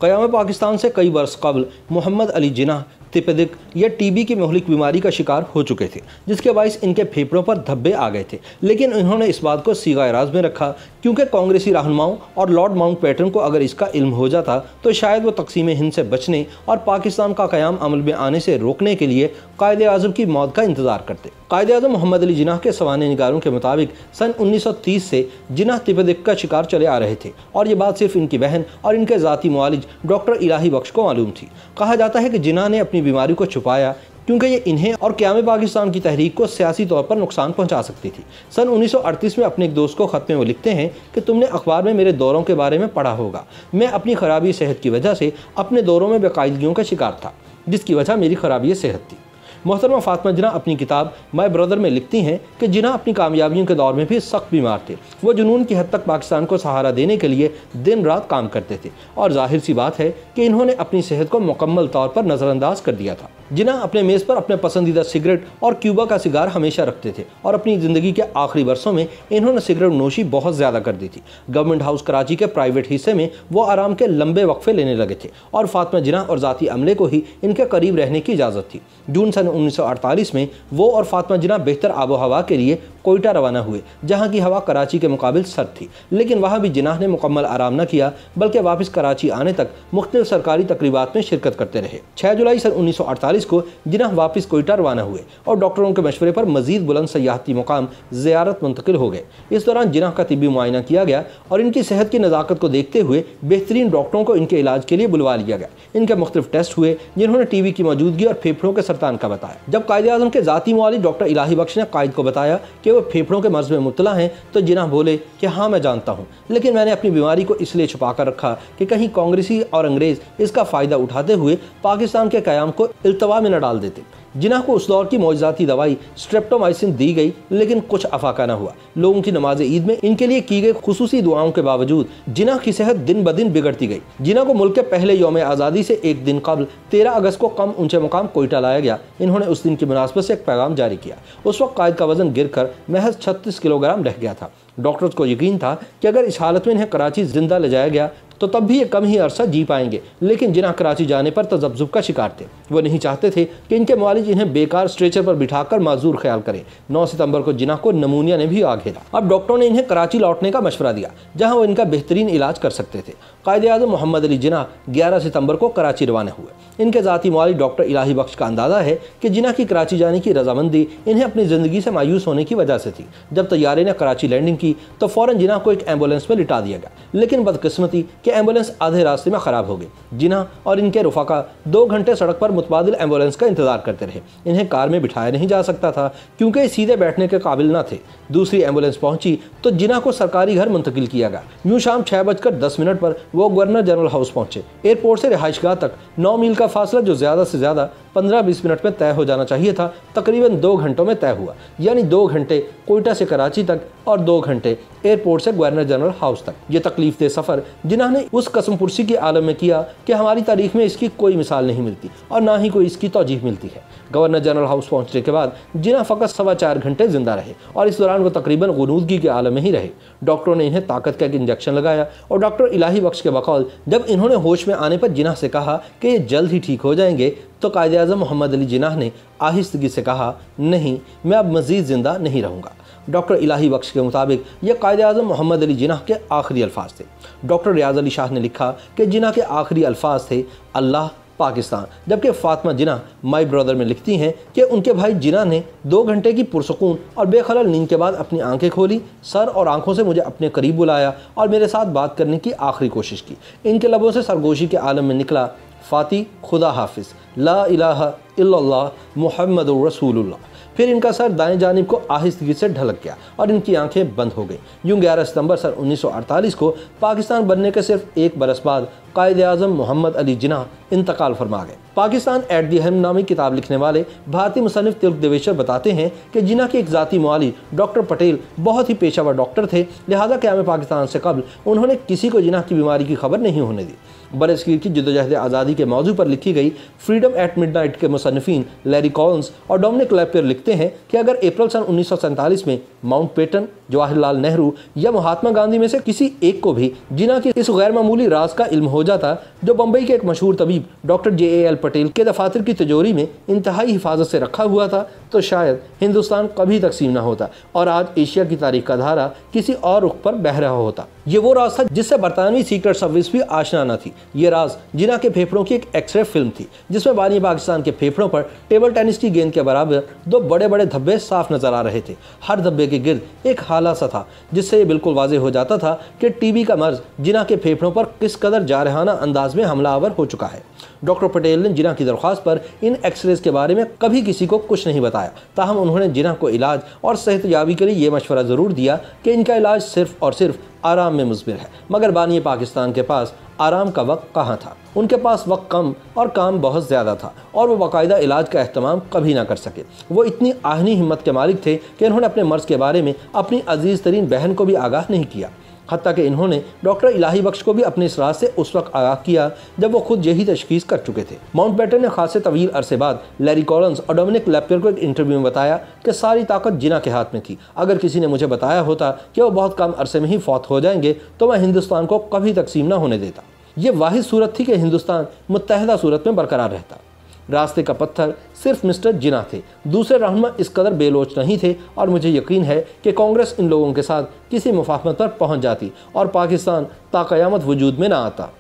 क़याम पाकिस्तान से कई बरस कबल मोहम्मद अली जिन्ना तिपदिक या टीबी की मुहलिक बीमारी का शिकार हो चुके थे, जिसके बायस इनके फेफड़ों पर धब्बे आ गए थे। लेकिन इन्होंने इस बात को सीगा एराज में रखा, क्योंकि कांग्रेसी रहनुमाओं और लॉर्ड माउंटबेटन को अगर इसका इल्म हो जाता तो शायद वो तकसीम हिंद से बचने और पाकिस्तान का क़याम अमल में आने से रोकने के लिए कायदे आज़म की मौत का इंतज़ार करते। कायदे आज़म मोहम्मद अली जिन्ना के सवाने निगारों के मुताबिक सन 1930 से जिन्ना तिपदिक का शिकार चले आ रहे थे, और ये बात सिर्फ इनकी बहन और इनके ज़ाती मुआलिज डॉक्टर इलाही बख्श को मालूम थी। कहा जाता है कि जिन्ना ने अपनी बीमारी को छुपाया क्योंकि ये इन्हें और क़याम पाकिस्तान की तहरीक को सियासी तौर पर नुकसान पहुंचा सकती थी। सन 1938 में अपने एक दोस्त को ख़त में वो लिखते हैं कि तुमने अखबार में मेरे दौरों के बारे में पढ़ा होगा। मैं अपनी खराबी सेहत की वजह से अपने दौरों में बेकायदगियों का शिकार था, जिसकी वजह मेरी खराबी सेहत थी। मोहतरमा फातिमा जिन्ना अपनी किताब माय ब्रदर में लिखती हैं कि जिन्ना अपनी कामयाबियों के दौर में भी सख्त बीमार थे। वो जुनून की हद तक पाकिस्तान को सहारा देने के लिए दिन रात काम करते थे, और जाहिर सी बात है कि इन्होंने अपनी सेहत को मुकम्मल तौर पर नज़रअंदाज कर दिया था। जिन्ना अपने मेज़ पर अपने पसंदीदा सिगरेट और क्यूबा का सिगार हमेशा रखते थे, और अपनी ज़िंदगी के आखिरी वर्षों में इन्होंने सिगरेट नोशी बहुत ज़्यादा कर दी थी। गवर्नमेंट हाउस कराची के प्राइवेट हिस्से में वो आराम के लंबे वक्फे लेने लगे थे, और फातिमा जिन्ना और ज़ाती अमले को ही इनके करीब रहने की इजाज़त थी। जून सन 1948 में वो और फातिमा जिन्ना बेहतर आबो हवा के लिए कोयटा रवाना हुए, जहाँ की हवा कराची के मुकाबिल सर्द थी। लेकिन वहाँ भी जिन्ना ने मुकम्मल आराम न किया, बल्कि वापस कराची आने तक मुख्तलिफ सरकारी तकरीबात में शिरकत करते रहे। 6 जुलाई सन 1948 को जिन्ना वापस कोयटा रवाना हुए और डॉक्टरों के मशवरे पर मजीद बुलंद सयाहती मुकाम ज़ियारत मुंतकिल हो गए। इस दौरान जिन्ना का तिब्बी मुआयना किया गया, और इनकी सेहत की नज़ाकत को देखते हुए बेहतरीन डॉक्टरों को इनके इलाज के लिए बुलवा लिया गया। इनके मुख्तलिफ टेस्ट हुए, जिन्होंने टीबी की मौजूदगी और फेफड़ों के सरतान का बताया। जब कायदे आज़म के ज़ाती मुआलिज डॉक्टर इलाही बख्श ने कायद को बताया कि वो फेफड़ों के मर्ज में मुब्तला हैं, तो जिन्ना बोले कि हाँ मैं जानता हूँ, लेकिन मैंने अपनी बीमारी को इसलिए छुपा कर रखा कि कहीं कांग्रेसी और अंग्रेज़ इसका फ़ायदा उठाते हुए पाकिस्तान के क़याम को इल्तवा में न डाल देते। जिन्ना को उस दौर की मौजज़ाती दवाई स्ट्रेप्टोमाइसिन दी गई, लेकिन कुछ अफाका न हुआ। लोगों की नमाज ईद में इनके लिए की गई खुसूसी दुआओं के बावजूद जिन्ना की सेहत दिन ब दिन बिगड़ती गई। जिन्ना को मुल्क के पहले यौम आज़ादी से एक दिन कबल 13 अगस्त को कम ऊंचे मुकाम कोयटा लाया गया। इन्होंने उस दिन की मुनासबत से एक पैगाम जारी किया। उस वक्त कायद का वजन गिर कर महज 36 किलोग्राम रह गया था। डॉक्टर्स को यकीन था कि अगर इस हालत में इन्हें कराची जिंदा ले जाया गया तो तब भी ये कम ही अरसा जी पाएंगे, लेकिन जिन्ना कराची जाने पर तजब्जुब का शिकार थे। वो नहीं चाहते थे कि इनके मुआलिज इन्हें बेकार स्ट्रेचर पर बिठाकर माजूर ख्याल करें। 9 सितंबर को जिन्ना को नमूनिया ने भी आ घेरा। अब डॉक्टरों ने इन्हें कराची लौटने का मशवरा दिया, जहां वो इनका बेहतरीन इलाज कर सकते थे। कायदे आज़म मोहम्मद अली जिन्ना 11 सितंबर को कराची रवाना हुए। इनके ज़ाती मुआलिज डॉक्टर इलाही बख्श का अंदाज़ा है कि जिन्ना की कराची जाने की रजामंदी इन्हें अपनी ज़िंदगी से मायूस होने की वजह से थी। जब तैयारे ने कराची लैंडिंग की तो फ़ौरन जिन्ना को एक एम्बुलेंस में लिटा दिया गया, लेकिन बदकिस्मती कि एम्बुलेंस आधे रास्ते में ख़राब हो गई। जिन्ना और इनके रुफ़ाका 2 घंटे सड़क पर मुतबादिल एम्बुलेंस का इंतजार करते रहे। इन्हें कार में बिठाया नहीं जा सकता था, क्योंकि सीधे बैठने के काबिल न थे। दूसरी एम्बुलेंस पहुंची तो जिन्ना को सरकारी घर मुंतकिल किया गया। यूँ शाम 6:10 पर वो गवर्नर जनरल हाउस पहुंचे। एयरपोर्ट से रिहाइशगाह तक 9 मील का फासला, जो ज़्यादा से ज़्यादा 15-20 मिनट में तय हो जाना चाहिए था, तकरीबन 2 घंटों में तय हुआ। यानी 2 घंटे कोयटा से कराची तक और 2 घंटे एयरपोर्ट से गवर्नर जनरल हाउस तक। ये तकलीफ दे सफ़र जिन्होंने उस कसम पुरसी के आलम में किया कि हमारी तारीख में इसकी कोई मिसाल नहीं मिलती और ना ही कोई इसकी तौजीह मिलती है। गवर्नर जनरल हाउस पहुंचने के बाद जिन्ना फ़कत 4.25 घंटे जिंदा रहे, और इस दौरान वो तकरीबन गुनूदगी के आलम में ही रहे। डॉक्टरों ने इन्हें ताकत का एक इंजेक्शन लगाया, और डॉक्टर इलाही बख्श के बकौल जब इन्होंने होश में आने पर जिन्ना से कहा कि ये जल्द ही ठीक हो जाएंगे, तो कायदे आज़म मोहम्मद अली जिन्ना ने आहिस्तगी से कहा, नहीं, मैं अब मज़ीद ज़िंदा नहीं रहूँगा। डॉक्टर इलाही बख्श के मुताबिक ये कायदे आज़म मोहम्मद अली जिन्ना के आखिरी अल्फाज थे। डॉक्टर रियाज अली शाह ने लिखा कि जिन्ना के आखिरी अल्फाज थे अल्लाह पाकिस्तान, जबकि फातिमा जिन्ना माय ब्रदर में लिखती हैं कि उनके भाई जिन्ना ने 2 घंटे की पुरसकून और बेखलल नींद के बाद अपनी आंखें खोली, सर और आंखों से मुझे अपने करीब बुलाया और मेरे साथ बात करने की आखिरी कोशिश की। इनके लबों से सरगोशी के आलम में निकला, फाती खुदा हाफिज़, ला इलाहा इल्लल्लाह मुहम्मदुर रसूलुल्लाह। फिर इनका सर दाएं जानिब को आहिस्तगी से ढलक गया और इनकी आंखें बंद हो गईं। यूँ 11 सितंबर सन 1948 को पाकिस्तान बनने के सिर्फ 1 बरस बाद कायदे आज़म मोहम्मद अली जिन्ना इंतकाल फरमा गए। पाकिस्तान एट दी हम नामी किताब लिखने वाले भारतीय मुसन्निफ तिलक देवेश्वर बताते हैं कि जिन्ना के एक ज़ाती मुआली डॉक्टर पटेल बहुत ही पेशावर डॉक्टर थे, लिहाजा क़याम पाकिस्तान से कबल उन्होंने किसी को जिन्ना की बीमारी की खबर नहीं होने दी। बरसगीर की जद्दोजहद आज़ादी के मौजू पर लिखी गई फ्रीडम एट मिडनाइट के मुसन्निफीन लैरी कॉल्स और डोमिनिक लैपियर लिखते हैं कि अगर अप्रैल सन 1947 में माउंटबेटन, जवाहरलाल नेहरू या महात्मा गांधी में से किसी एक को भी जिन्ना की इस गैर मामूली राज का इल्म हो खोजा था जो बम्बई के एक मशहूर तबीब डॉक्टर JAL पटेल के दफातर की तिजोरी में इंतहाई हिफाजत से रखा हुआ था तो शायद हिंदुस्तान कभी तकसीम न होता और आज एशिया की तारीख का धारा किसी और रुख पर बह रहा होता। ये वो राज था जिससे बरतानवी सीक्रेट सर्विस भी आशना न थी। ये राज जिन्ना के फेफड़ों की एक एक्सरे फिल्म थी जिसमें बानी पाकिस्तान के फेफड़ों पर टेबल टेनिस की गेंद के बराबर दो बड़े बड़े धब्बे साफ नजर आ रहे थे। हर धब्बे के गिर्द एक हाला सा था जिससे ये बिल्कुल वाज़ेह हो जाता था कि टीबी का मर्ज जिन्ना के फेफड़ों पर किस कदर जारहाना अंदाज में हमलावर हो चुका है। डॉक्टर पटेल ने जिन्ना की दरख्वास्त पर इन एक्सरेज के बारे में कभी किसी को कुछ नहीं बताया, ताहम उन्होंने जिन्ना को इलाज और सेहतयाबी के लिए ये मशवरा ज़रूर दिया कि इनका इलाज सिर्फ और सिर्फ आराम में मुज़मिर है। मगर बानी पाकिस्तान के पास आराम का वक्त कहाँ था। उनके पास वक्त कम और काम बहुत ज़्यादा था और वो बाकायदा इलाज का अहतमाम कभी ना कर सके। वो इतनी आहनी हिम्मत के मालिक थे कि इन्होंने अपने मर्ज़ के बारे में अपनी अजीज़ तरीन बहन को भी आगाह नहीं किया। हत्ता कि इन्होंने डॉक्टर इलाही बख्श को भी अपने इस राज से उस वक्त आगाह किया जब वो खुद यही तशखीस कर चुके थे। माउंटबेटन ने खासे तवील अरसे बाद लैरी कॉलिंस और डोमिनिक लेपियर को एक इंटरव्यू में बताया कि सारी ताकत जिन्ना के हाथ में थी। अगर किसी ने मुझे बताया होता कि वो बहुत कम अरसे में ही फौत हो जाएंगे तो मैं हिंदुस्तान को कभी तकसीम न होने देता। ये वाहिद सूरत थी कि हिंदुस्तान मुत्तहदा सूरत में बरकरार रहता। रास्ते का पत्थर सिर्फ मिस्टर जिन्ना थे, दूसरे रहनुमा इस कदर बेलोच नहीं थे और मुझे यकीन है कि कांग्रेस इन लोगों के साथ किसी मुफाहमत पर पहुंच जाती और पाकिस्तान ताक़यामत वजूद में ना आता।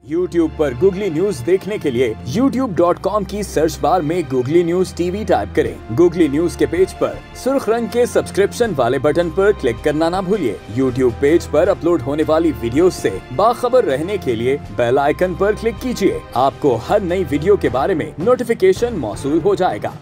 YouTube पर गूगली न्यूज देखने के लिए youtube.com की सर्च बार में गूगली न्यूज TV टाइप करें। गूगली न्यूज के पेज पर सुर्ख रंग के सब्सक्रिप्शन वाले बटन पर क्लिक करना ना भूलिए। YouTube पेज पर अपलोड होने वाली वीडियोस से बाखबर रहने के लिए बेल आइकन पर क्लिक कीजिए। आपको हर नई वीडियो के बारे में नोटिफिकेशन मौसूल हो जाएगा।